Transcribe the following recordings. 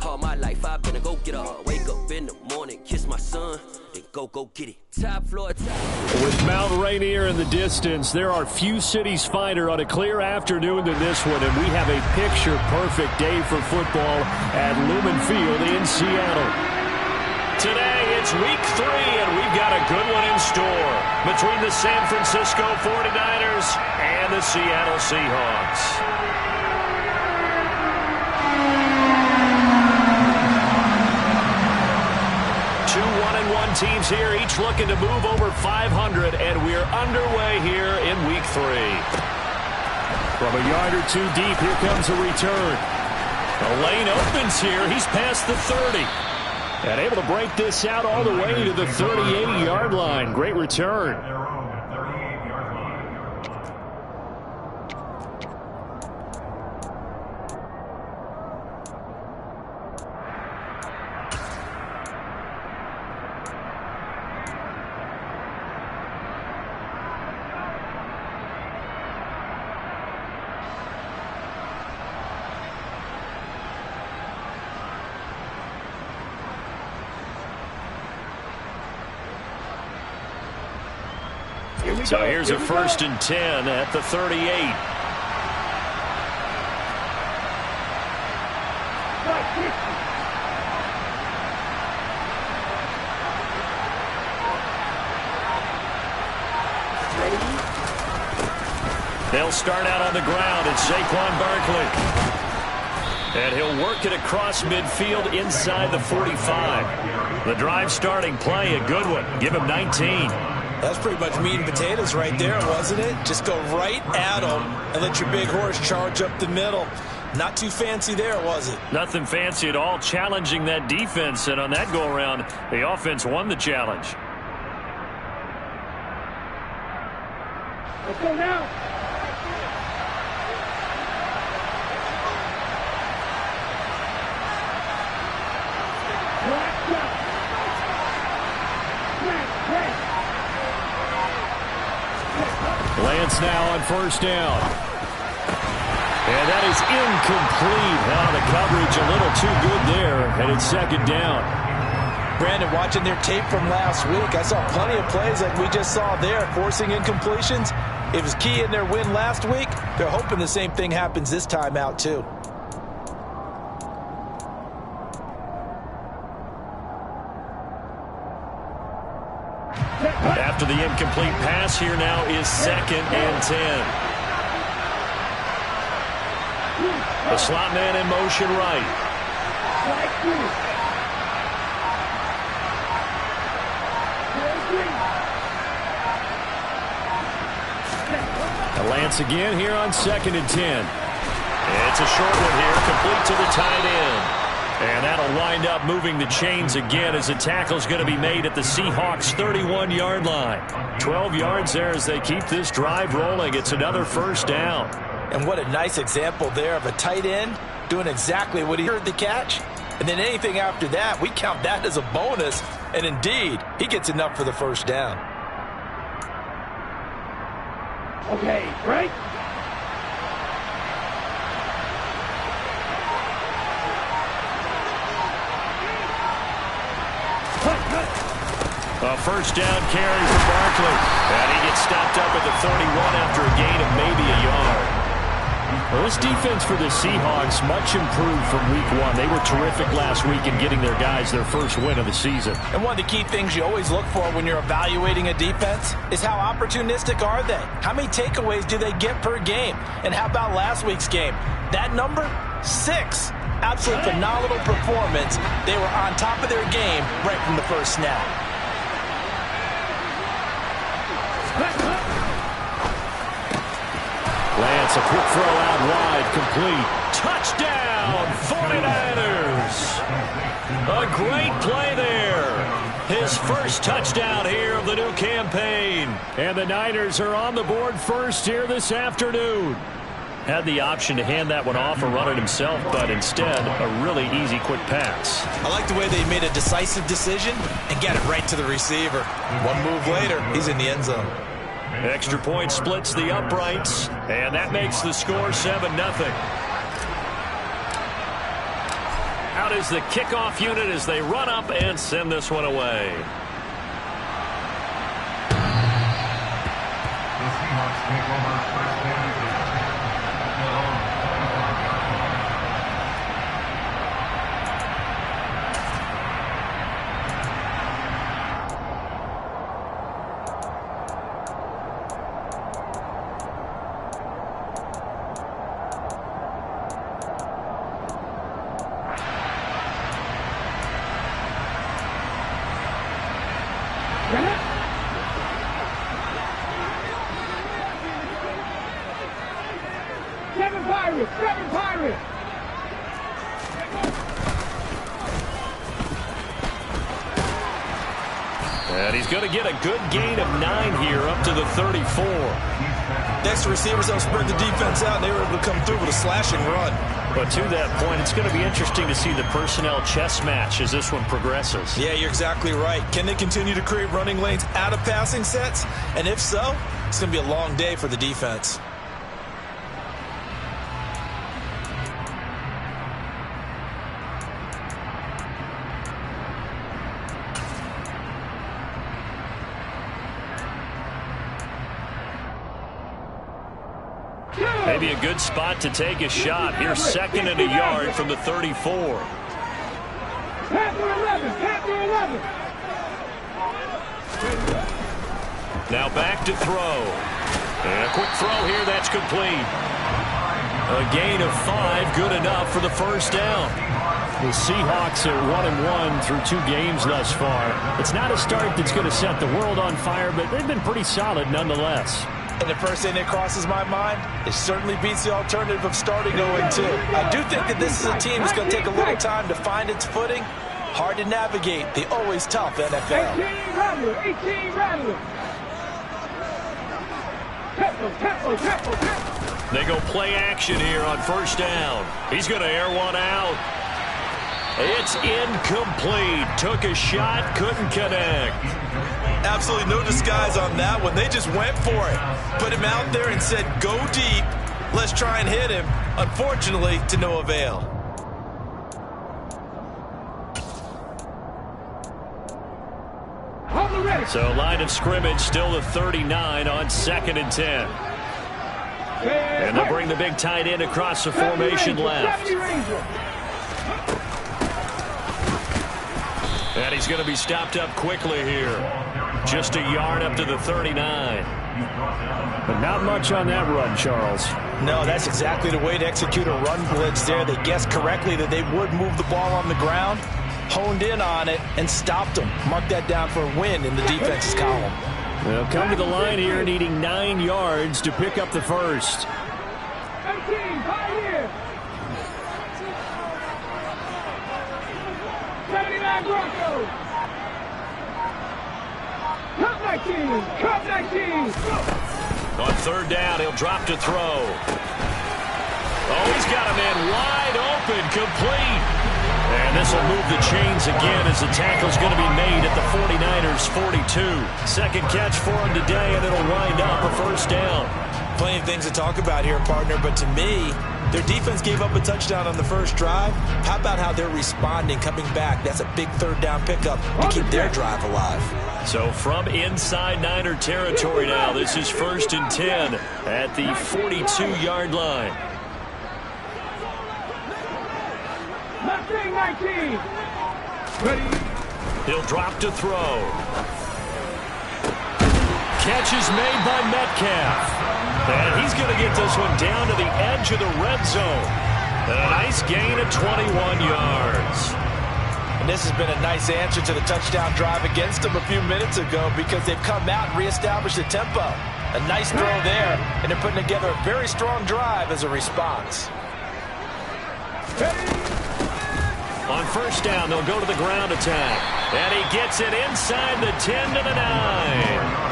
All my life I've been a go-getter. Wake up in the morning, kiss my son, then go get it. Top floor, With Mount Rainier in the distance, there are few cities finer on a clear afternoon than this one, and we have a picture-perfect day for football at Lumen Field in Seattle. Today, it's week 3, and we've got a good one in store between the San Francisco 49ers and the Seattle Seahawks. Two 1-1 teams here, each looking to move over 500, and we're underway here in week 3. From a yard or two deep, here comes a return. The lane opens here. He's past the 30. And able to break this out all the way to the 38-yard line. Great return. So here's a 1st and 10 at the 38. They'll start out on the ground. It's Saquon Barkley. And he'll work it across midfield inside the 45. The drive starting play, a good one. Give him 19. That's pretty much meat and potatoes right there, wasn't it? Just go right at them and let your big horse charge up the middle. Not too fancy there, was it? Nothing fancy at all, challenging that defense. And on that go-around, the offense won the challenge. Let's go now. Lance now on 1st down. And that is incomplete. Now the coverage a little too good there, and it's 2nd down. Brandon, watching their tape from last week, I saw plenty of plays like we just saw there, forcing incompletions. It was key in their win last week. They're hoping the same thing happens this time out, too. After the incomplete pass, here now is 2nd and 10. The slot man in motion right. Lance again here on 2nd and 10. It's a short one here, complete to the tight end. And that'll wind up moving the chains again as the tackle's going to be made at the Seahawks' 31-yard line. 12 yards there as they keep this drive rolling. It's another 1st down. And what a nice example there of a tight end doing exactly what he heard the catch. And then anything after that, we count that as a bonus. And indeed, he gets enough for the 1st down. Okay, right? A 1st down carry for Barkley. And he gets stopped up at the 31 after a gain of maybe a yard. Well, this defense for the Seahawks much improved from week 1. They were terrific last week in getting their guys their first win of the season. And one of the key things you always look for when you're evaluating a defense is how opportunistic are they? How many takeaways do they get per game? And how about last week's game? That number? 6. Absolute phenomenal performance. They were on top of their game right from the first snap. Lance, a quick throw out wide, complete. Touchdown, 49ers. A great play there. His first touchdown here of the new campaign. And the Niners are on the board first here this afternoon. Had the option to hand that one off or run it himself, but instead, a really easy quick pass. I like the way they made a decisive decision and got it right to the receiver. One move later, he's in the end zone. Extra point splits the uprights, and that makes the score 7-0. Out is the kickoff unit as they run up and send this one away. The Seahawks take over first down. Seven Pirates! And he's going to get a good gain of 9 here up to the 34. Next, the receivers don't spread the defense out, and they were able to come through with a slashing run. But to that point, it's going to be interesting to see the personnel chess match as this one progresses. Yeah, you're exactly right. Can they continue to create running lanes out of passing sets? And if so, it's going to be a long day for the defense. Maybe a good spot to take a shot. Here's 2nd and a yard from the 34. Now back to throw. And a quick throw here, that's complete. A gain of 5, good enough for the first down. The Seahawks are 1-1 through 2 games thus far. It's not a start that's going to set the world on fire, but they've been pretty solid nonetheless. And the first thing that crosses my mind, it certainly beats the alternative of starting 0-2. I do think that this is a team that's going to take a little time to find its footing. Hard to navigate the always tough NFL. 18 Rattler. They go play action here on first down. He's going to air one out. It's incomplete. Took a shot, couldn't connect. Absolutely no disguise on that one. They just went for it. Put him out there and said, go deep. Let's try and hit him. Unfortunately, to no avail. So line of scrimmage still the 39 on 2nd and 10. And they'll bring the big tight end across the formation left. And he's going to be stopped up quickly here. Just a yard up to the 39. But not much on that run, Charles. No, that's exactly the way to execute a run blitz there. They guessed correctly that they would move the ball on the ground, honed in on it, and stopped them. Mark that down for a win in the defense's column. They'll come to the line here needing 9 yards to pick up the first. 18, Pioneer. 79 Broncos. Cup 19. Cup 19. On 3rd down, he'll drop to throw. Oh, he's got a man wide open, complete. And this will move the chains again as the tackle's going to be made at the 49ers' 42. Second catch for him today, and it'll wind up a first down. Plenty of things to talk about here, partner, but to me, their defense gave up a touchdown on the first drive. How about how they're responding, coming back? That's a big 3rd down pickup to keep their drive alive. So from inside Niner territory now, this is 1st and 10 at the 42-yard line. 19. Ready. He'll drop to throw. Catch is made by Metcalf. And he's going to get this one down to the edge of the red zone. And a nice gain of 21 yards. And this has been a nice answer to the touchdown drive against them a few minutes ago because they've come out and reestablished the tempo. A nice throw there, and they're putting together a very strong drive as a response. On first down, they'll go to the ground attack. And he gets it inside the 10 to the 9.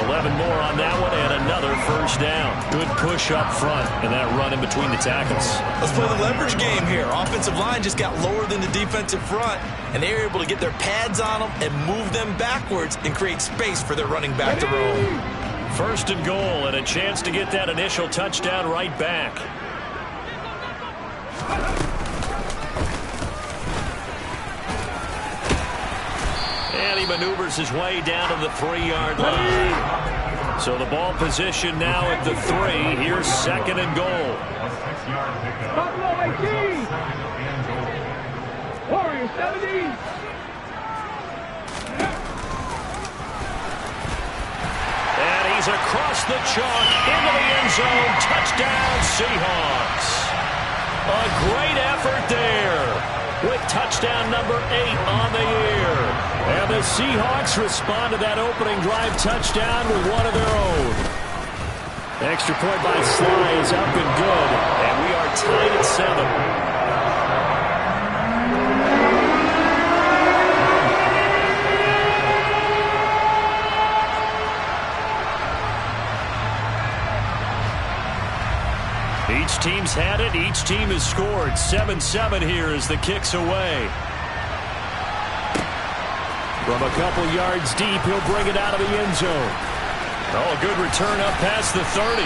11 more on that one, and another first down. Good push up front, and that run in between the tackles. Let's play the leverage game here. Offensive line just got lower than the defensive front, and they were able to get their pads on them and move them backwards and create space for their running back to roam. First and goal, and a chance to get that initial touchdown right back. he maneuvers his way down to the 3-yard line. So the ball position now at the 3. Here's 2nd and goal. Buffalo 18. Warriors 70. And he's across the chalk into the end zone. Touchdown, Seahawks. A great effort there with touchdown number 8 on the year. And the Seahawks respond to that opening drive touchdown with one of their own. The extra point by Sly is up and good. And we are tied at 7. Each team's had it. Each team has scored. 7-7 here as the kick's away. From a couple yards deep, he'll bring it out of the end zone. Oh, a good return up past the 30.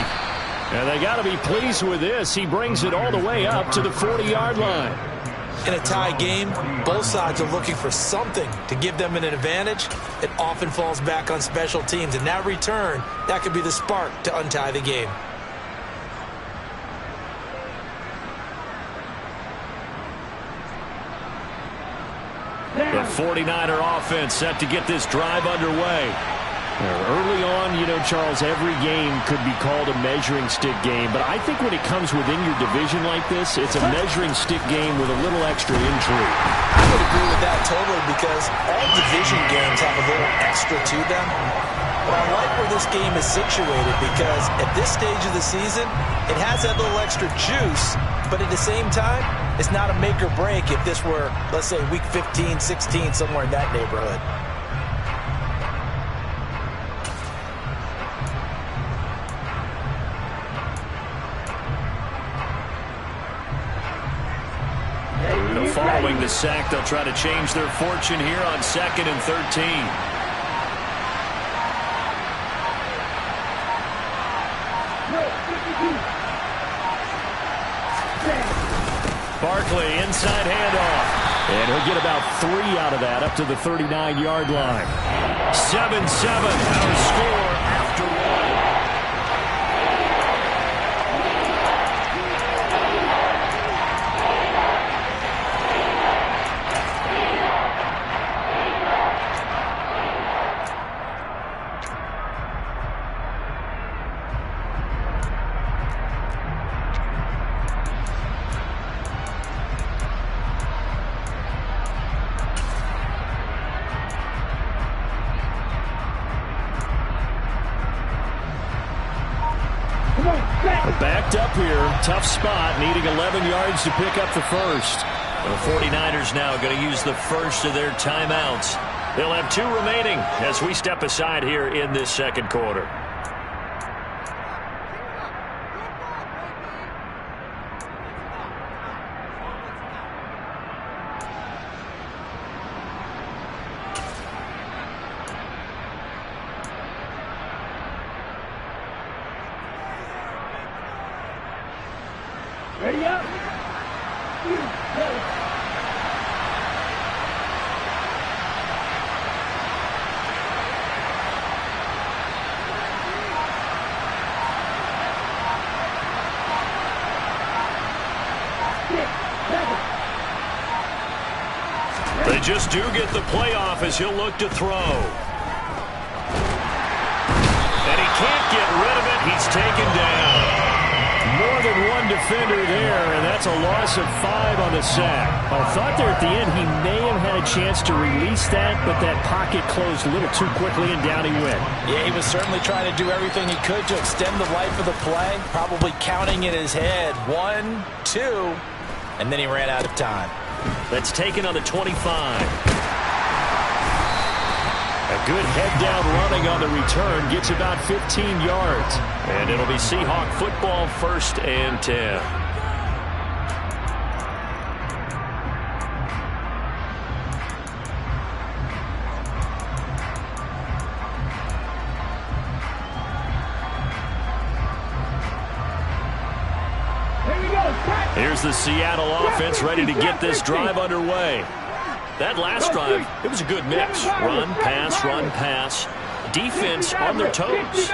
And they got to be pleased with this. He brings it all the way up to the 40-yard line. In a tie game, both sides are looking for something to give them an advantage. It often falls back on special teams. And that return, that could be the spark to untie the game. The 49er offense set to get this drive underway. Early on, you know, Charles, every game could be called a measuring stick game. But I think when it comes within your division like this, it's a measuring stick game with a little extra intrigue. I would agree with that totally because all division games have a little extra to them. But I like where this game is situated because at this stage of the season, it has that little extra juice. But at the same time, it's not a make or break if this were, let's say, week 15, 16, somewhere in that neighborhood. Following the sack, they'll try to change their fortune here on 2nd and 13. Barkley, inside handoff. And he'll get about 3 out of that up to the 39-yard line. 7-7, our score after 1. Backed up here, tough spot, needing 11 yards to pick up the first. The 49ers now going to use the first of their timeouts. They'll have 2 remaining as we step aside here in this second quarter. Ready up. They just do get the playoff as he'll look to throw. And he can't get rid of it. He's taken down. More than one defender there, and that's a loss of 5 on the sack. I thought there at the end he may have had a chance to release that, but that pocket closed a little too quickly, and down he went. Yeah, he was certainly trying to do everything he could to extend the life of the play, probably counting in his head 1, 2, and then he ran out of time. That's taken on the 25. A good head-down running on the return gets about 15 yards. And it'll be Seahawk football, 1st and 10. Here's the Seattle offense ready to get this drive underway. That last drive, it was a good mix. Run, pass. Defense on their toes.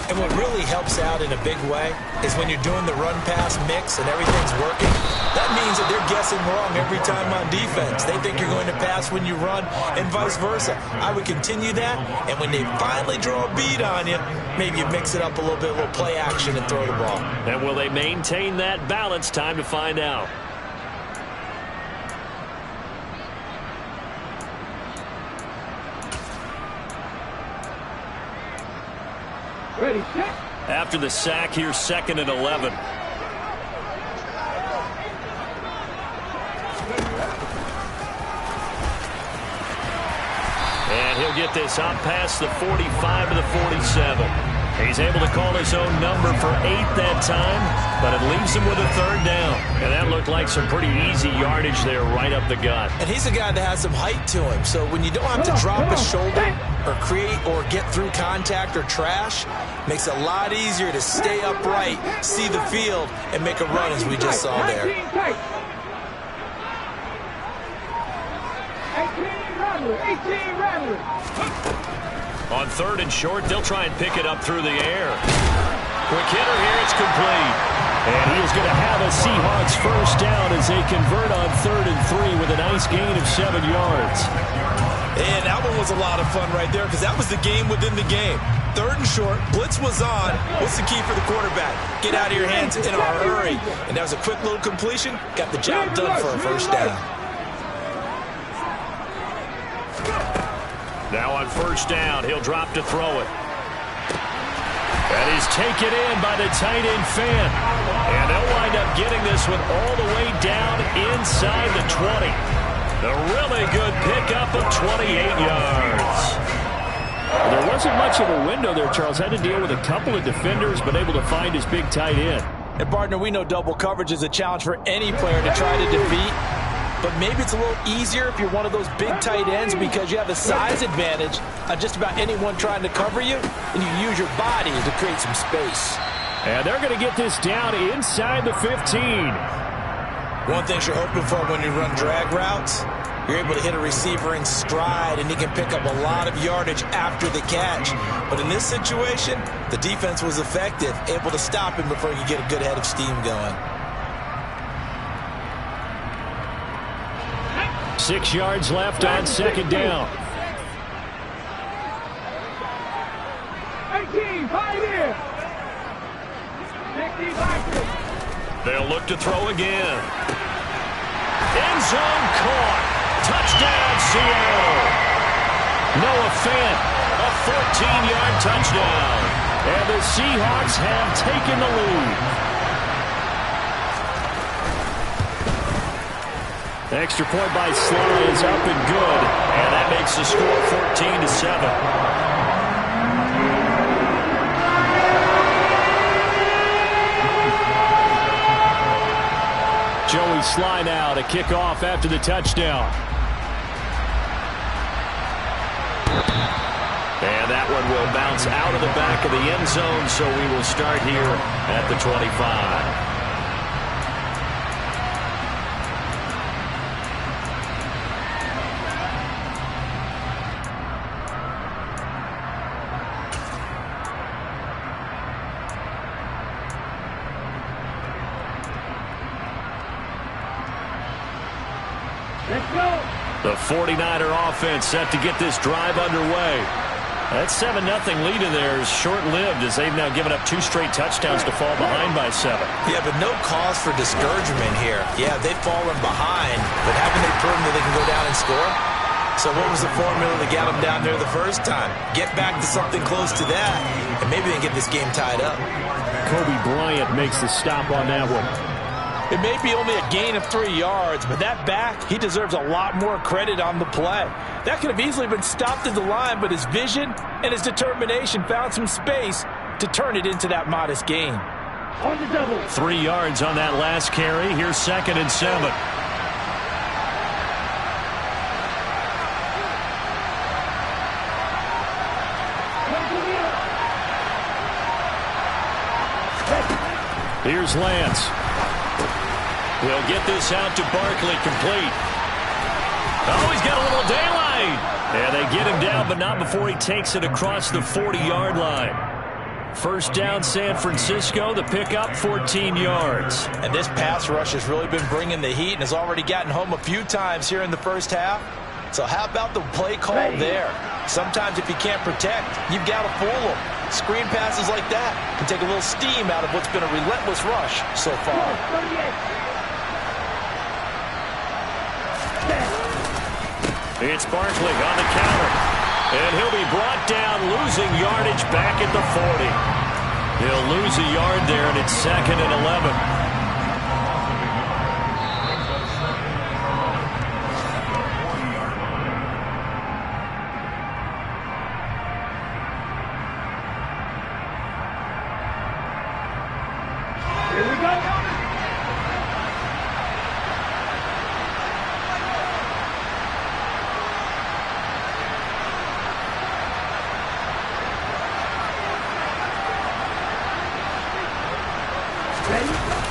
And what really helps out in a big way is when you're doing the run-pass mix and everything's working, that means that they're guessing wrong every time on defense. They think you're going to pass when you run and vice versa. I would continue that, and when they finally draw a beat on you, maybe you mix it up a little bit, a little play action and throw the ball. And will they maintain that balance? Time to find out. Ready, set. After the sack, here's 2nd and 11. And he'll get this up past the 45 to the 47. He's able to call his own number for 8 that time, but it leaves him with a 3rd down. And that looked like some pretty easy yardage there right up the gut. And he's a guy that has some height to him, so when you don't have to drop a shoulder or create or get through contact or trash, makes it a lot easier to stay upright, see the field, and make a run as we just saw there. 18 Rattler. On 3rd and short, they'll try and pick it up through the air. Quick hitter here, it's complete. And he is going to have a Seahawks 1st down as they convert on 3rd and 3 with a nice gain of 7 yards. And that one was a lot of fun right there because that was the game within the game. 3rd and short, blitz was on. What's the key for the quarterback? Get out of your hands in a hurry. And that was a quick little completion. Got the job done for a 1st down. Now on 1st down, he'll drop to throw it. And he's taken in by the tight end Fan. And they'll wind up getting this one all the way down inside the 20. A really good pickup of 28 yards. There wasn't much of a window there, Charles. Had to deal with a couple of defenders, but able to find his big tight end. And, partner, we know double coverage is a challenge for any player to try to defeat. But maybe it's a little easier if you're one of those big tight ends because you have a size advantage on just about anyone trying to cover you, and you use your body to create some space. And they're going to get this down inside the 15. One thing you're hoping for when you run drag routes, you're able to hit a receiver in stride, and he can pick up a lot of yardage after the catch. But in this situation, the defense was effective, able to stop him before he could get a good head of steam going. 6 yards left on 2nd down. 18, 5 here. 60, 5. They'll look to throw again. End zone caught. Touchdown, Seattle. Noah Fant, a 14-yard touchdown. And the Seahawks have taken the lead. Extra point by Sly is up and good. And that makes the score 14-7. Joey Sly now to kick off after the touchdown. And that one will bounce out of the back of the end zone, so we will start here at the 25. The 49er offense set to get this drive underway. That 7-0 lead of theirs short-lived as they've now given up 2 straight touchdowns to fall behind by 7. Yeah, but no cause for discouragement here. Yeah, they've fallen behind, but haven't they proven that they can go down and score? So what was the formula that got them down there the first time? Get back to something close to that, and maybe they can get this game tied up. Kobe Bryant makes the stop on that one. It may be only a gain of 3 yards, but that back, he deserves a lot more credit on the play. That could have easily been stopped at the line, but his vision and his determination found some space to turn it into that modest gain. On the double. 3 yards on that last carry. Here's 2nd and 7. Here's Lance. He'll get this out to Barkley, complete. Oh, he's got a little daylight. And they get him down, but not before he takes it across the 40-yard line. First down, San Francisco. The pickup, 14 yards. And this pass rush has really been bringing the heat and has already gotten home a few times here in the first half. So how about the play call there? Sometimes if you can't protect, you've got to fool them. Screen passes like that can take a little steam out of what's been a relentless rush so far. It's Barkley on the counter. And he'll be brought down, losing yardage back at the 40. He'll lose a yard there, and it's 2nd and 11.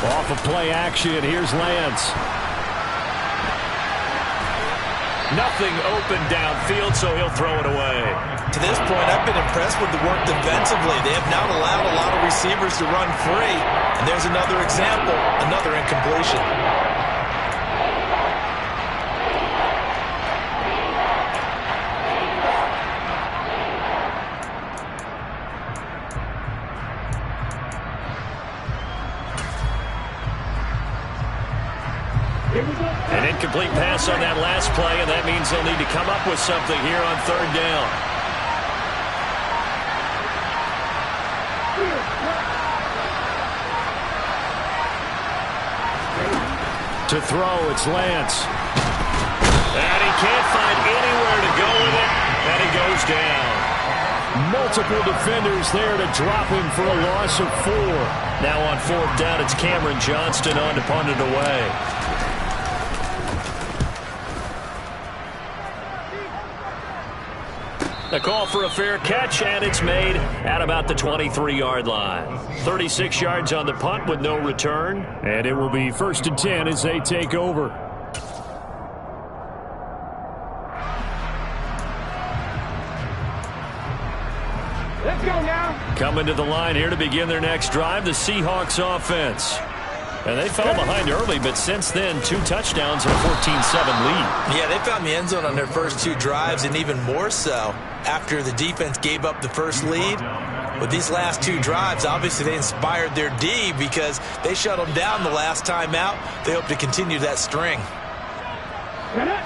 Off of play action, here's Lance. Nothing open downfield, so he'll throw it away. To this point, I've been impressed with the work defensively. They have not allowed a lot of receivers to run free. And there's another example, another incompletion. An incomplete pass on that last play, and that means they'll need to come up with something here on 3rd down. To throw, it's Lance. And he can't find anywhere to go with it, and he goes down. Multiple defenders there to drop him for a loss of 4. Now on 4th down, it's Cameron Johnston on to punt it away. A call for a fair catch, and it's made at about the 23-yard line. 36 yards on the punt with no return. And it will be 1st and 10 as they take over. Let's go now. Coming to the line here to begin their next drive, the Seahawks offense. And they fell behind early, but since then, 2 touchdowns and a 14-7 lead. Yeah, they found the end zone on their first 2 drives, and even more so after the defense gave up the first lead. With these last 2 drives, obviously they inspired their D because they shut them down the last time out. They hope to continue that string.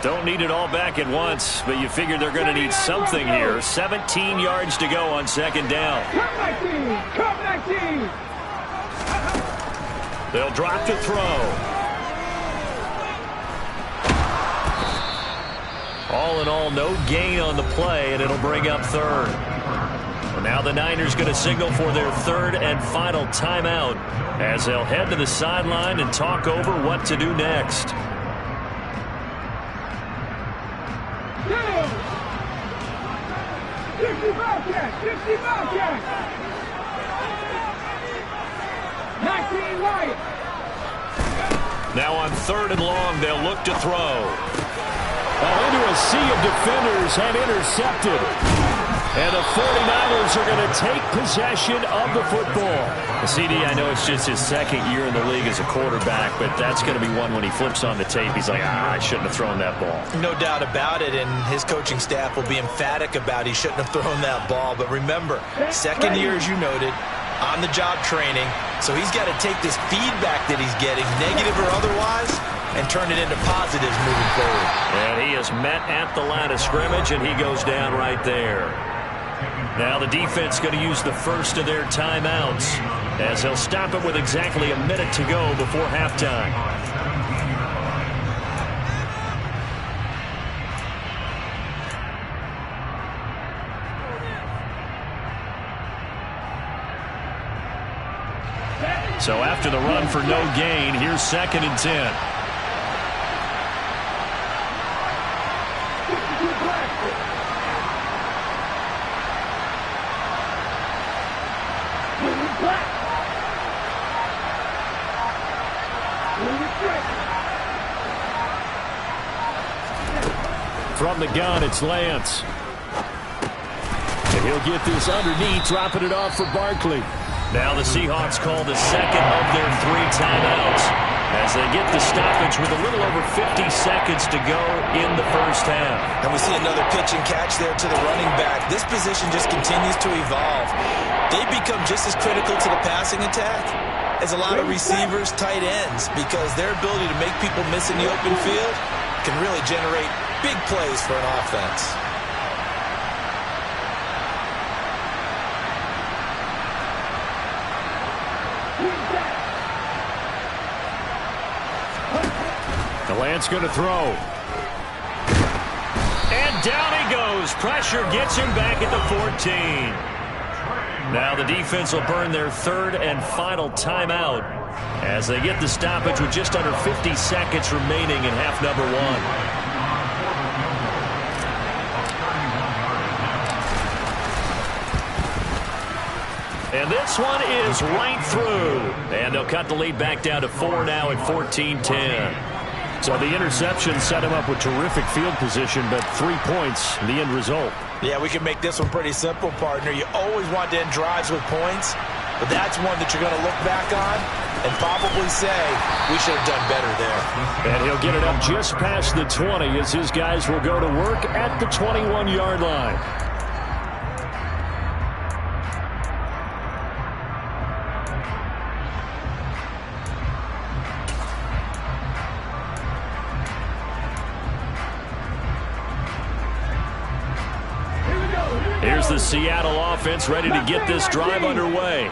Don't need it all back at once, but you figure they're going to need something here. 17 yards to go on 2nd down. Come back team! Come back team! They'll drop to throw. All in all, no gain on the play, and it'll bring up 3rd. Well, now the Niners going to signal for their 3rd and final timeout as they'll head to the sideline and talk over what to do next. 50 Bobcats! 50 Bobcats! 19 Lions! Now on 3rd and long, they'll look to throw. Into a sea of defenders and intercepted. And the 49ers are going to take possession of the football. CD, I know it's just his 2nd year in the league as a quarterback, but that's going to be one when he flips on the tape. He's like, I shouldn't have thrown that ball. No doubt about it, and his coaching staff will be emphatic about he shouldn't have thrown that ball. But remember, 2nd year, as you noted, on-the-job training. So he's got to take this feedback that he's getting, negative or otherwise, and turn it into positives moving forward. And he is met at the line of scrimmage, and he goes down right there. Now the defense going to use the first of their timeouts as they'll stop it with exactly a minute to go before halftime. So after the run for no gain, here's 2nd and 10. From the gun, it's Lance. And he'll get this underneath, dropping it off for Barkley. Now the Seahawks call the second of their 3 timeouts as they get the stoppage with a little over 50 seconds to go in the first half. And we see another pitch and catch there to the running back. This position just continues to evolve. They become just as critical to the passing attack as a lot of receivers, tight ends, because their ability to make people miss in the open field can really generate big plays for an offense. The Lance going to throw. And down he goes. Pressure gets him back at the 14. Now the defense will burn their 3rd and final timeout as they get the stoppage with just under 50 seconds remaining in half number 1. And this one is right through. And they'll cut the lead back down to 4 now at 14-10. So the interception set him up with terrific field position, but 3 points, the end result. Yeah, we can make this one pretty simple, partner. You always want to end drives with points, but that's one that you're going to look back on and probably say, we should have done better there. And he'll get it up just past the 20 as his guys will go to work at the 21-yard line. Here's the Seattle offense ready to get this drive underway.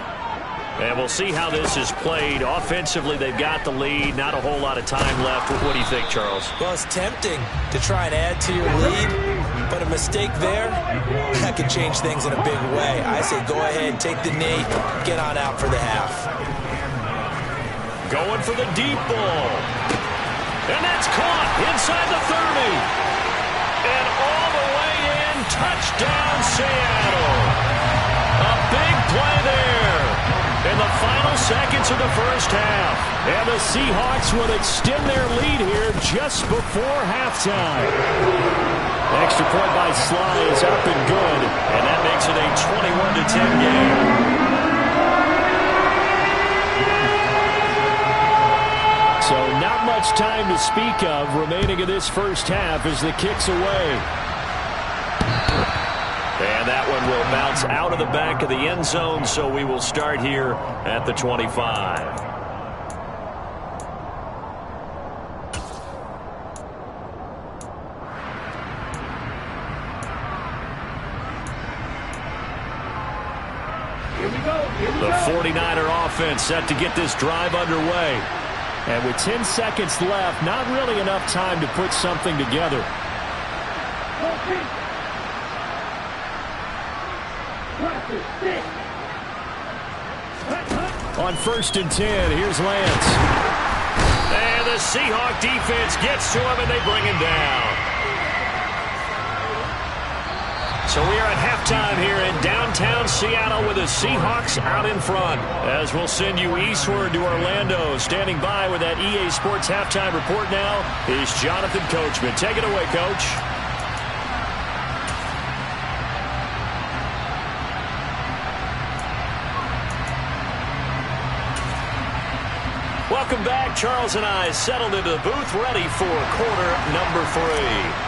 And we'll see how this is played. Offensively, they've got the lead. Not a whole lot of time left. What do you think, Charles? Well, it's tempting to try and add to your lead, but a mistake there, that could change things in a big way. I say go ahead, take the knee, get on out for the half. Going for the deep ball. And that's caught inside the 30. And all the way in, touchdown Seattle. A big play there in the final seconds of the first half. And the Seahawks will extend their lead here just before halftime. Extra point by Sly is up and good. And that makes it a 21-10 game. So not much time to speak of remaining in this first half as the kick's away. And that one will bounce out of the back of the end zone, so we will start here at the 25. The 49er offense set to get this drive underway. And with 10 seconds left, not really enough time to put something together. On 1st and 10, here's Lance. And the Seahawk defense gets to him, and they bring him down. So we are at halftime here in downtown Seattle with the Seahawks out in front. As we'll send you eastward to Orlando. Standing by with that EA Sports halftime report now is Jonathan Coachman. Take it away, Coach. Welcome back. Charles and I settled into the booth ready for quarter number 3.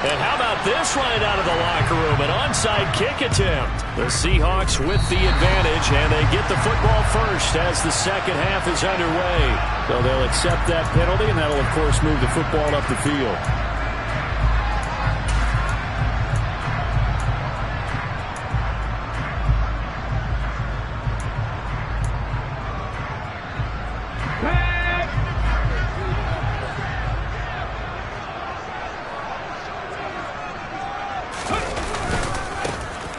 And how about this right out of the locker room? An onside kick attempt. The Seahawks with the advantage, and they get the football first as the second half is underway. So they'll accept that penalty, and that'll, of course, move the football up the field.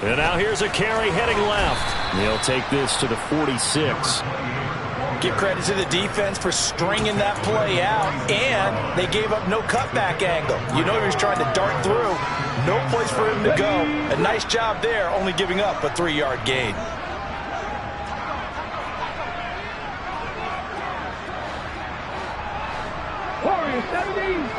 And now here's a carry heading left. He'll take this to the 46. Give credit to the defense for stringing that play out, and they gave up no cutback angle. You know he was trying to dart through. No place for him to go. A nice job there, only giving up a 3-yard gain. Warriors 17.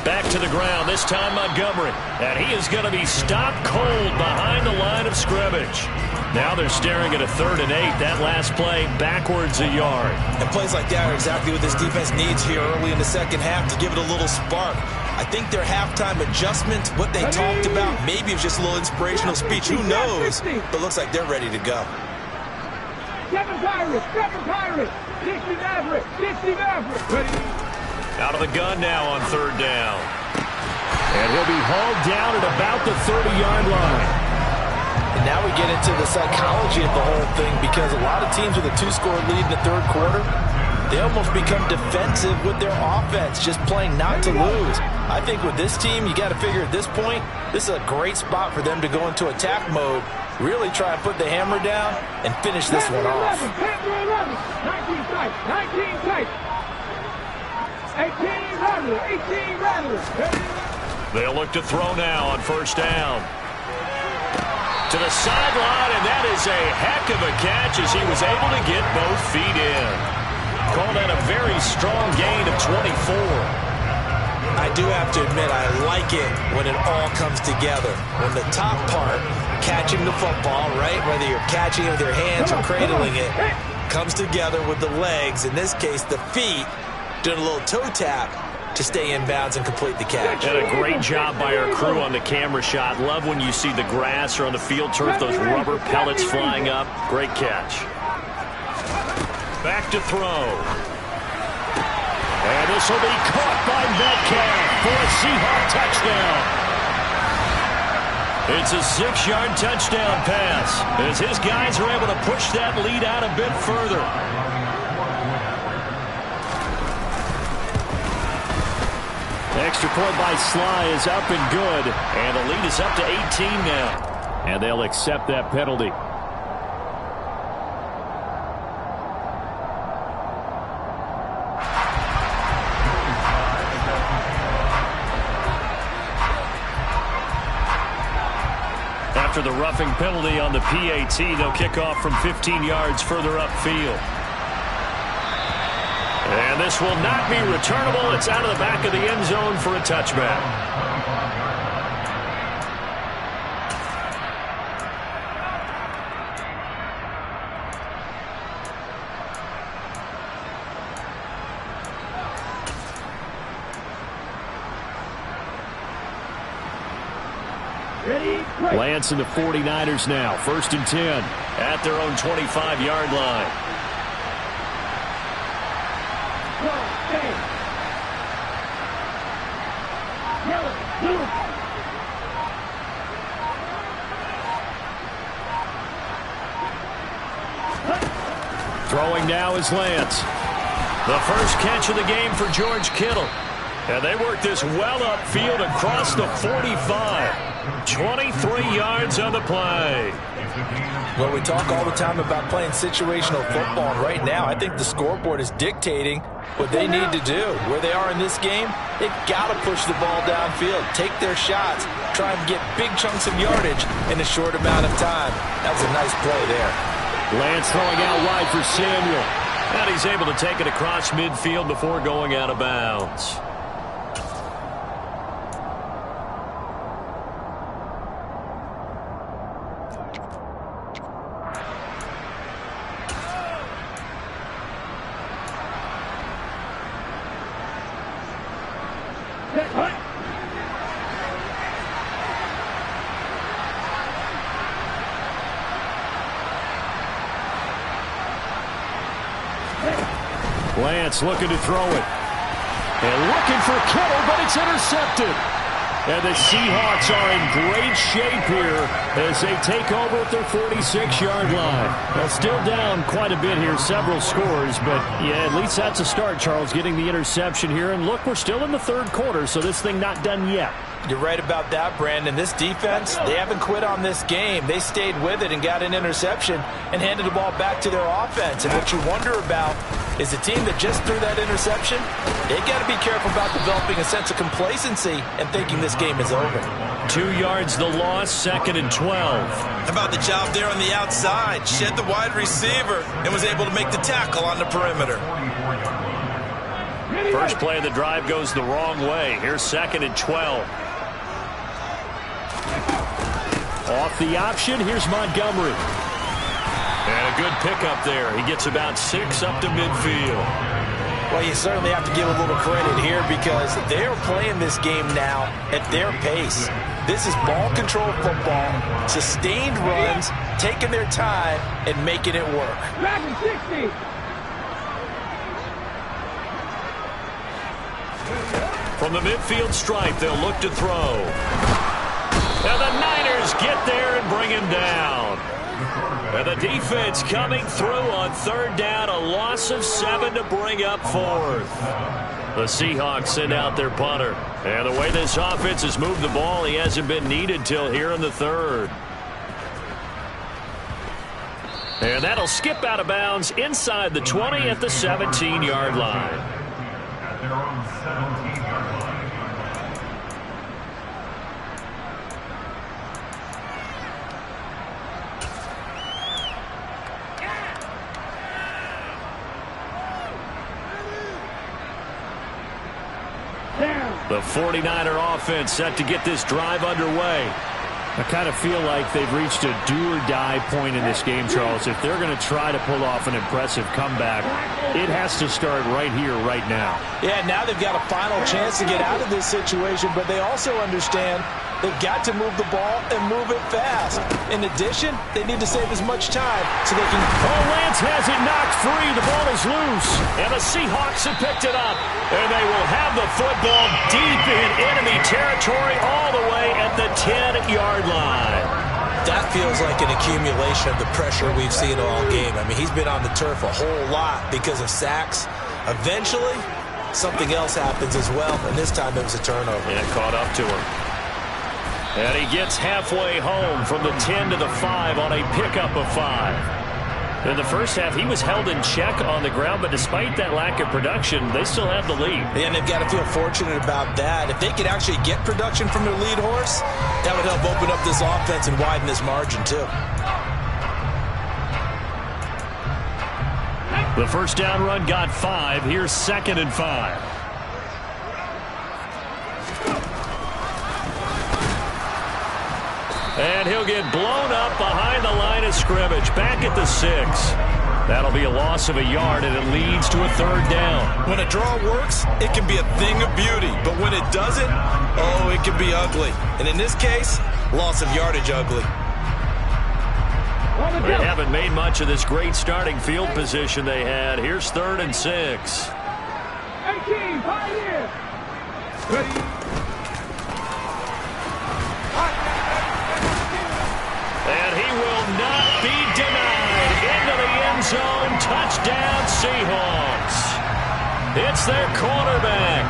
Back to the ground, this time Montgomery. And he is going to be stopped cold behind the line of scrimmage. Now they're staring at a 3rd and 8. That last play backwards a yard. And plays like that are exactly what this defense needs here early in the second half to give it a little spark. I think their halftime adjustment, what they talked about, maybe it was just a little inspirational speech. Who knows? But looks like they're ready to go. 7 Pirates, 7 Pirates, 60 Mavericks, 60 Mavericks. Ready? Out of the gun now on 3rd down. And he'll be hauled down at about the 30-yard line. And now we get into the psychology of the whole thing, because a lot of teams with a 2-score lead in the 3rd quarter, they almost become defensive with their offense, just playing not to lose. I think with this team, you got to figure at this point, this is a great spot for them to go into attack mode, really try and put the hammer down and finish this one off. 10 through 11, 19 tight, 19 tight. 18 Rattler, 18 Rattler. They'll look to throw now on 1st down. To the sideline, and that is a heck of a catch as he was able to get both feet in. Called that a very strong gain of 24. I do have to admit, I like it when it all comes together. When the top part, catching the football, right, whether you're catching it with your hands or cradling it, comes together with the legs, in this case the feet, doing a little toe tap to stay in bounds and complete the catch. And a great job by our crew on the camera shot. Love when you see the grass or on the field turf, those rubber pellets flying up. Great catch. Back to throw. And this will be caught by Metcalf for a Seahawk touchdown. It's a 6-yard touchdown pass as his guys are able to push that lead out a bit further. Extra point by Sly is up and good, and the lead is up to 18 now. And they'll accept that penalty. After the roughing penalty on the PAT, they'll kick off from 15 yards further upfield. And this will not be returnable. It's out of the back of the end zone for a touchback. Lance and the 49ers now. 1st and 10. At their own 25-yard line. Throwing now is Lance. The first catch of the game for George Kittle. And they work this well upfield across the 45. 23 yards on the play. Well, we talk all the time about playing situational football, and right now I think the scoreboard is dictating what they need to do. Where they are in this game, they've got to push the ball downfield, take their shots, try and get big chunks of yardage in a short amount of time. That was a nice play there. Lance throwing out wide for Samuel. And he's able to take it across midfield before going out of bounds. Lance looking to throw it. And looking for Kittle, but it's intercepted. And the Seahawks are in great shape here as they take over at their 46-yard line. Well, still down quite a bit here, several scores, but yeah, at least that's a start, Charles, getting the interception here. And look, we're still in the 3rd quarter, so this thing not done yet. You're right about that, Brandon. This defense, they haven't quit on this game. They stayed with it and got an interception and handed the ball back to their offense. And what you wonder about is a team that just threw that interception, they got to be careful about developing a sense of complacency and thinking this game is over. 2 yards the loss, 2nd and 12. How about the job there on the outside? Shed the wide receiver and was able to make the tackle on the perimeter. First play of the drive goes the wrong way. Here's 2nd and 12. Off the option, here's Montgomery. And a good pickup there. He gets about 6 up to midfield. Well, you certainly have to give a little credit here because they're playing this game now at their pace. This is ball control football, sustained runs, taking their time, and making it work. Back in 60. From the midfield stripe, they'll look to throw. And the Niners get there and bring him down. And the defense coming through on 3rd down, a loss of 7 to bring up 4th. The Seahawks send out their punter. And the way this offense has moved the ball, he hasn't been needed till here in the 3rd. And that'll skip out of bounds inside the 20 at the 17-yard line. At their own 17-yard line. The 49er offense set to get this drive underway. I kind of feel like they've reached a do-or-die point in this game, Charles. If they're going to try to pull off an impressive comeback, it has to start right here, right now. Yeah, now they've got a final chance to get out of this situation, but they also understand they've got to move the ball and move it fast. In addition, they need to save as much time so they can... Oh, Lance has it knocked free. The ball is loose. And the Seahawks have picked it up. And they will have the football deep in enemy territory all the way at the 10-yard line. That feels like an accumulation of the pressure we've seen all game. I mean, he's been on the turf a whole lot because of sacks. Eventually, something else happens as well, and this time it was a turnover. And it caught up to him. And he gets halfway home from the 10 to the 5 on a pickup of 5. In the first half, he was held in check on the ground, but despite that lack of production, they still have the lead. And they've got to feel fortunate about that. If they could actually get production from their lead horse, that would help open up this offense and widen this margin, too. The first down run got 5. Here's 2nd and 5. And he'll get blown up behind the line of scrimmage, back at the 6. That'll be a loss of a yard, and it leads to a 3rd down. When a draw works, it can be a thing of beauty. But when it doesn't, oh, it can be ugly. And in this case, loss of yardage ugly. They haven't made much of this great starting field position they had. Here's 3rd and 6. 18, pioneer. Ready. And he will not be denied. Into the end zone. Touchdown, Seahawks. It's their quarterback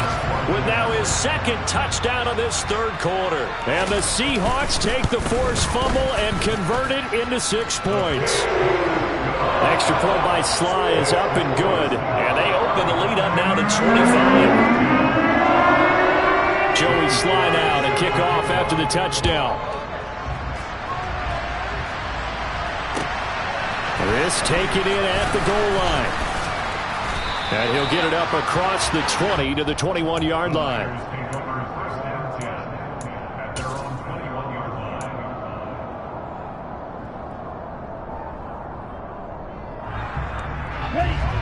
with now his 2nd touchdown of this 3rd quarter. And the Seahawks take the forced fumble and convert it into 6 points. Extra point by Sly is up and good. And they open the lead up now to 25. Joey Sly now to kick off after the touchdown. This taken in at the goal line. And he'll get it up across the 20 to the 21-yard line.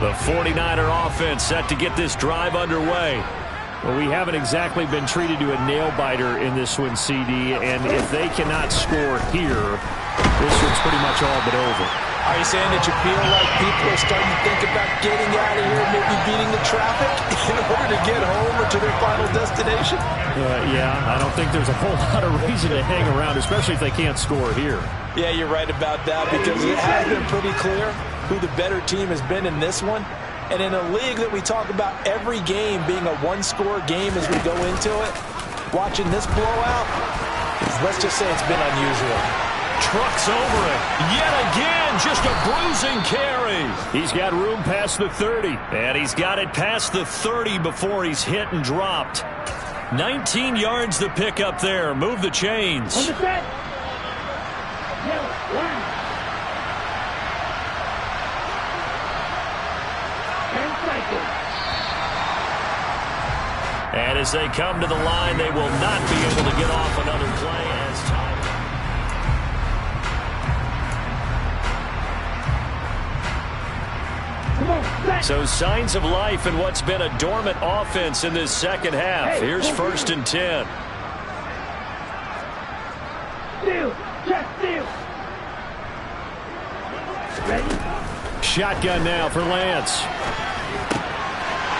The 49er offense set to get this drive underway. Well, we haven't exactly been treated to a nail-biter in this one, CD, and if they cannot score here, this one's pretty much all but over. Are you saying that you feel like people are starting to think about getting out of here, maybe beating the traffic in order to get home or to their final destination? Yeah, I don't think there's a whole lot of reason to hang around, especially if they can't score here. Yeah, you're right about that because it has been pretty clear who the better team has been in this one. And in a league that we talk about every game being a one-score game as we go into it, watching this blowout, let's just say it's been unusual. Trucks over it. Yet again, just a bruising carry. He's got room past the 30. And he's got it past the 30 before he's hit and dropped. 19 yards the pick up there. Move the chains. On the set. Line. 10 seconds. And as they come to the line, they will not be able to get off another play as time. So signs of life in what's been a dormant offense in this second half. Here's 1st and 10. Steal, check, steal. Ready? Shotgun now for Lance.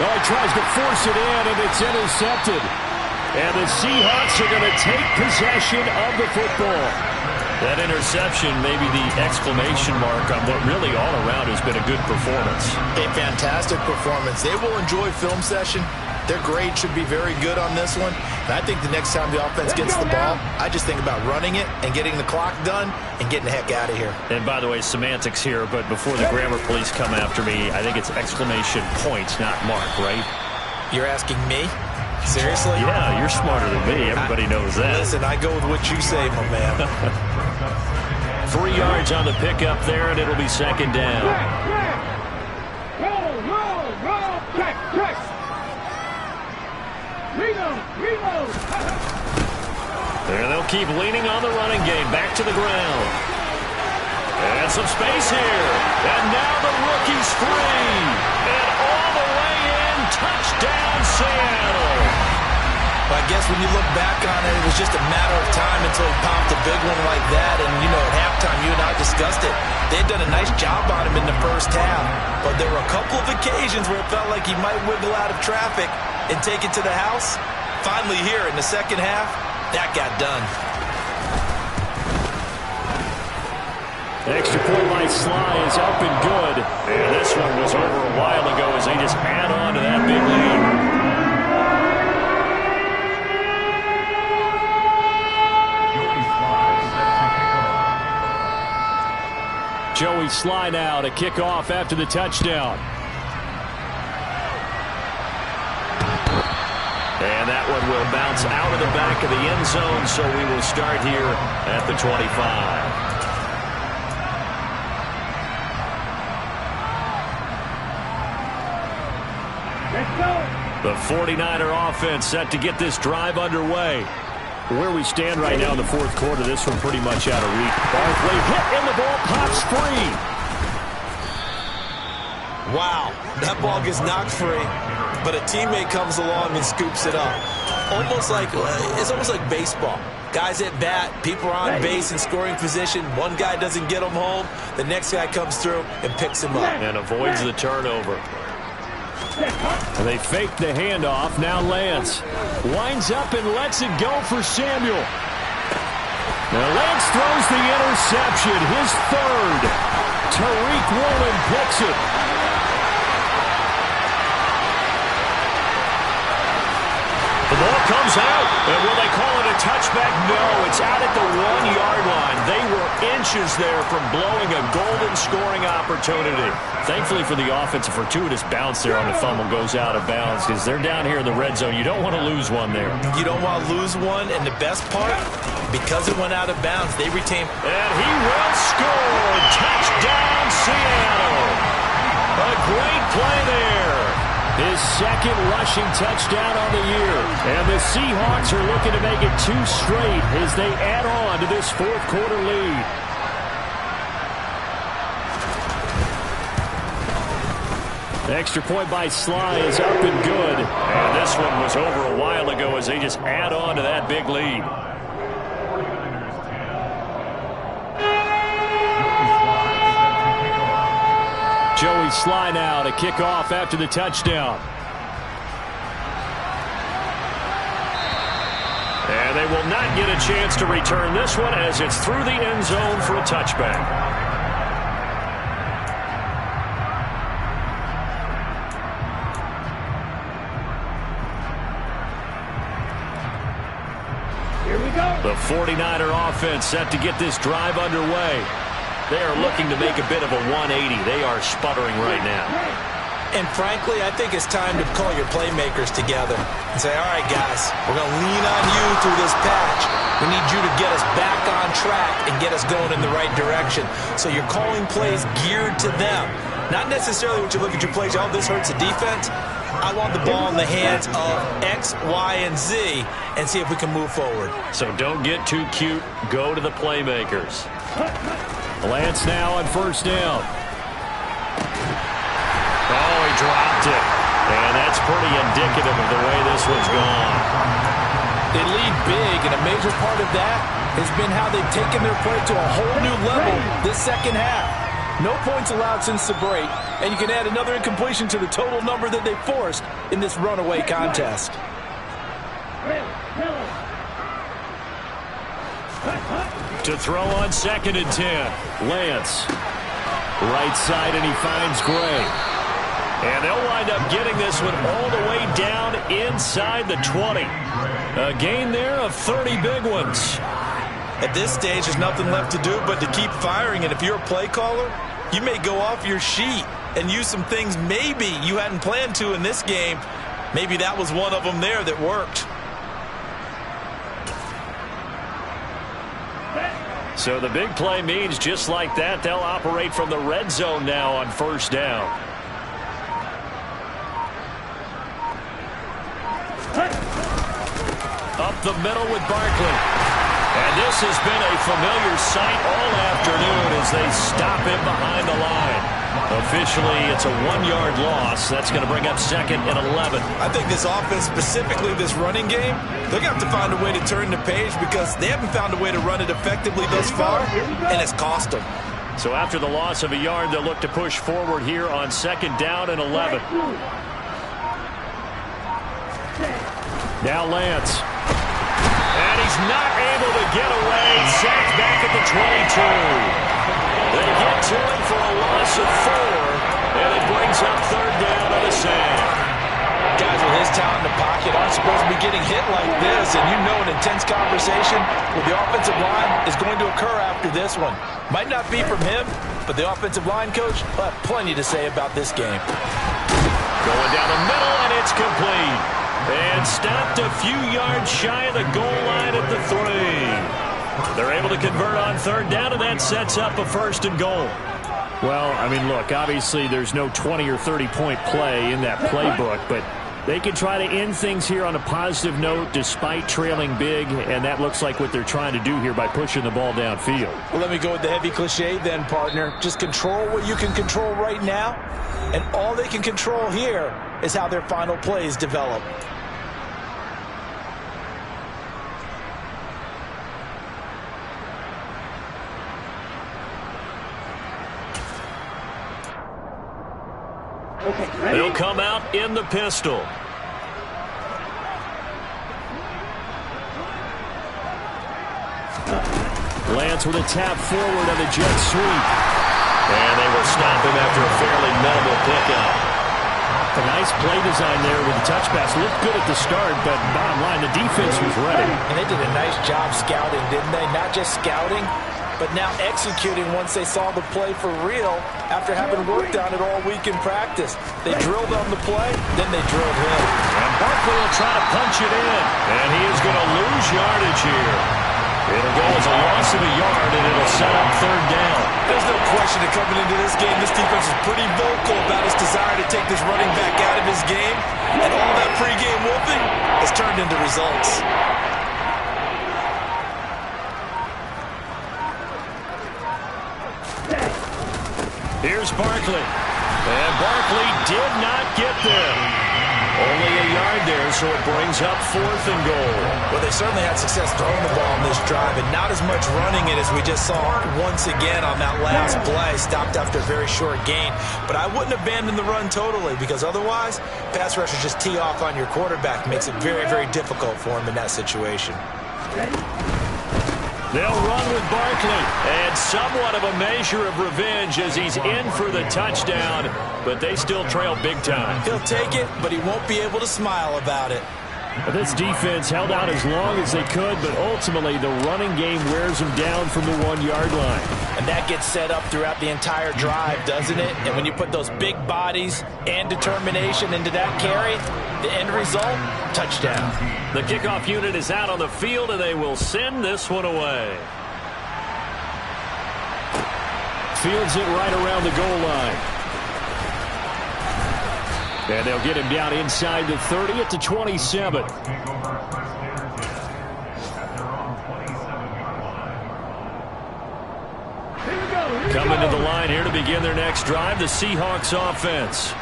Oh, he tries to force it in, and it's intercepted. And the Seahawks are going to take possession of the football. That interception may be the exclamation mark on what really all around has been a good performance. A fantastic performance. They will enjoy film session. Their grade should be very good on this one. And I think the next time the offense gets the ball, I just think about running it and getting the clock done and getting the heck out of here. And by the way, semantics here, but before the grammar police come after me, I think it's exclamation point, not mark, right? You're asking me? Seriously? Yeah, you're smarter than me. Everybody knows that. Listen, I go with what you say, my man. 3 yards on the pickup there, and it'll be 2nd down. Roll, check. Reload. There they'll keep leaning on the running game. Back to the ground. And some space here. And now the rookie's free. And all the way in. Touchdown, Seattle. Well, I guess when you look back on it, it was just a matter of time until he popped a big one like that. And, at halftime, you and I discussed it. They had done a nice job on him in the first half. But there were a couple of occasions where it felt like he might wiggle out of traffic and take it to the house. Finally here in the second half, that got done. Extra point by Sly is up and good. And this one was over a while ago as they just add on to that big lead. Joey Sly now to kick off after the touchdown. And that one will bounce out of the back of the end zone, so we will start here at the 25. Let's go. The 49er offense set to get this drive underway. Where we stand right now in the fourth quarter, this one pretty much out of reach. Barkley hit and the ball pops free. Wow, that ball gets knocked free, but a teammate comes along and scoops it up. It's almost like baseball. Guys at bat, people are on base in scoring position. One guy doesn't get him home. The next guy comes through and picks him up. And avoids the turnover. And they fake the handoff. Now Lance winds up and lets it go for Samuel. Now Lance throws the interception, his third. Tariq Woolen picks it. The ball comes out, and will they call it a touchback? No, it's out at the 1-yard line. They were inches there from blowing a golden scoring opportunity. Thankfully for the offense, a fortuitous bounce there on the fumble goes out of bounds because they're down here in the red zone. You don't want to lose one there. You don't want to lose one, and the best part, because it went out of bounds, they retain. And he will score. Touchdown, Seattle. A great play there. His second rushing touchdown on the year. And the Seahawks are looking to make it 2 straight as they add on to this fourth quarter lead. The extra point by Sly is up and good. And this one was over a while ago as they just add on to that big lead. Joey Sly now to kick off after the touchdown. And they will not get a chance to return this one as it's through the end zone for a touchback. Here we go. The 49er offense set to get this drive underway. They are looking to make a bit of a 180. They are sputtering right now. And frankly, I think it's time to call your playmakers together and say, all right, guys, we're going to lean on you through this patch. We need you to get us back on track and get us going in the right direction. So you're calling plays geared to them. Not necessarily when you look at your plays, oh, this hurts the defense. I want the ball in the hands of X, Y, and Z and see if we can move forward. So don't get too cute. Go to the playmakers. Lance now on first down. Oh, he dropped it. And that's pretty indicative of the way this one's gone. They lead big, and a major part of that has been how they've taken their play to a whole new level this second half. No points allowed since the break, and you can add another incompletion to the total number that they forced in this runaway contest. To throw on 2nd and 10. Lance. Right side, and he finds Gray. And they'll wind up getting this one all the way down inside the 20. A gain there of 30 big ones. At this stage, there's nothing left to do but to keep firing. And if you're a play caller, you may go off your sheet and use some things maybe you hadn't planned to in this game. Maybe that was one of them there that worked. So the big play means just like that, they'll operate from the red zone now on first down. Up the middle with Barkley. And this has been a familiar sight all afternoon as they stop him behind the line. Officially, it's a 1-yard loss. That's going to bring up 2nd and 11. I think this offense, specifically this running game, they're going to have to find a way to turn the page because they haven't found a way to run it effectively thus far, and it's cost them. So after the loss of a yard, they'll look to push forward here on 2nd down and 11. Now Lance. And he's not able to get away. Sacked back at the 22. They get to him for a loss of 4. And it brings up 3rd down on a sack. Guys with his talent in the pocket aren't supposed to be getting hit like this. And you know an intense conversation with the offensive line is going to occur after this one. Might not be from him, but the offensive line coach will have plenty to say about this game. Going down the middle, and it's complete. And stopped a few yards shy of the goal line at the 3. They're able to convert on 3rd down, and that sets up a 1st and goal. Well, I mean, look, obviously there's no 20 or 30-point play in that playbook, but they can try to end things here on a positive note despite trailing big, and that looks like what they're trying to do here by pushing the ball downfield. Well, let me go with the heavy cliche then, partner. Just control what you can control right now, and all they can control here is how their final plays develop. They'll come out in the pistol. Lance with a tap forward on the jet sweep. And they will stop him after a fairly minimal pickup. A nice play design there with the touch pass. Looked good at the start, but bottom line, the defense was ready. And they did a nice job scouting, didn't they? Not just scouting, but now executing once they saw the play for real after having worked on it all week in practice. They drilled on the play, then they drilled him. And Barkley will try to punch it in. And he is going to lose yardage here. It'll go as a loss of a yard, and it'll set up 3rd down. There's no question that coming into this game, this defense is pretty vocal about its desire to take this running back out of his game. And all that pregame wolfing has turned into results. Here's Barkley. And Barkley did not get there. Only a yard there, so it brings up 4th and goal. Well, they certainly had success throwing the ball on this drive, and not as much running it as we just saw once again on that last play. Stopped after a very short gain. But I wouldn't abandon the run totally, because otherwise, pass rushers just tee off on your quarterback. Makes it very, very difficult for him in that situation. They'll run with Barkley, and somewhat of a measure of revenge as he's in for the touchdown, but they still trail big time. He'll take it, but he won't be able to smile about it. This defense held out as long as they could, but ultimately the running game wears them down from the 1-yard line. And that gets set up throughout the entire drive, doesn't it? And when you put those big bodies and determination into that carry, the end result, touchdown. The kickoff unit is out on the field, and they will send this one away. Fields it right around the goal line. And they'll get him down inside the 30 at the 27. Coming to the line here to begin their next drive, the Seahawks offense.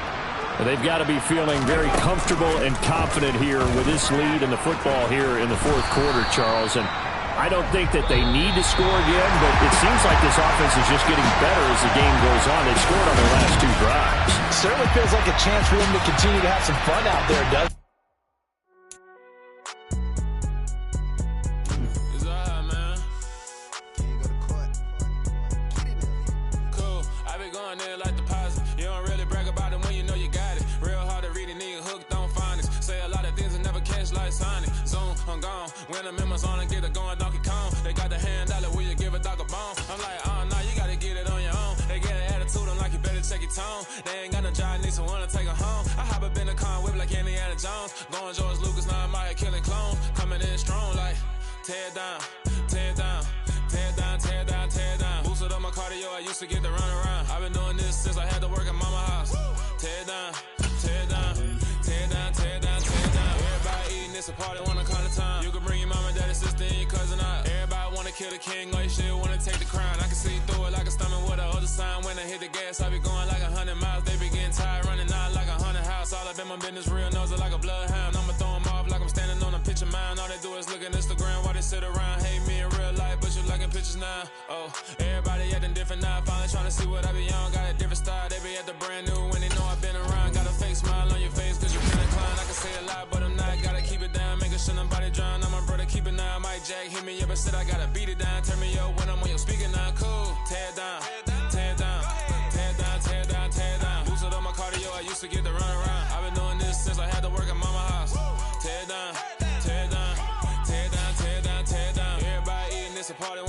And they've got to be feeling very comfortable and confident here with this lead in the football here in the fourth quarter, Charles. And I don't think that they need to score again, but it seems like this offense is just getting better as the game goes on. They've scored on their last 2 drives. Certainly feels like a chance for them to continue to have some fun out there, doesn't it? I'm gone. When the members on and get it going, Donkey Kong. They got the hand out, will you give a dog a bone? I'm like, oh, no, you gotta get it on your own. They get an attitude, I'm like, you better check your tone. They ain't got no job, need someone to take her home. I hop up in the car, whip like Indiana Jones. Going George Lucas, now I'm out here killing clones. Coming in strong, like, tear down, tear down, tear down, tear down, tear down. Boosted up my cardio, I used to get to run around. I've been doing this since I had to work at mama house. Tear down, tear down, tear down, tear down, tear down. Everybody eating, it's a party, wanna come to time. You can bring your mama, daddy, sister, and your cousin out. Everybody wanna kill the king, or you shit wanna take the crown. I can see through it like a stomach with a other sign. When I hit the gas, I be going like 100 miles. They be getting tired, running out like 100 house. All up in my business, real nose it like a bloodhound. I'ma throw them off like I'm standing on a picture mound. All they do is look at Instagram while they sit around. Hate me in real life, but you liking pictures now. Oh, everybody acting different now. Finally trying to see what I be on. Got a different style, they be at the brand new when they know I've been around. Got a fake smile on your face, cause you been inclined. I can say a lot, but I'm not. Gotta keep it down, making sure nobody drown. I'm my brother, keep it now. Mike Jack hit me up and said I gotta beat it down. Turn me up when I'm on your speaker now. Cool, tear down, tear down, tear down, tear down, tear down. Boosted up my cardio, I used to get to run around. I've been doing this since I had to work at mama house. Tear down, tear down, tear down, tear down, tear down. Everybody eating, it's a party.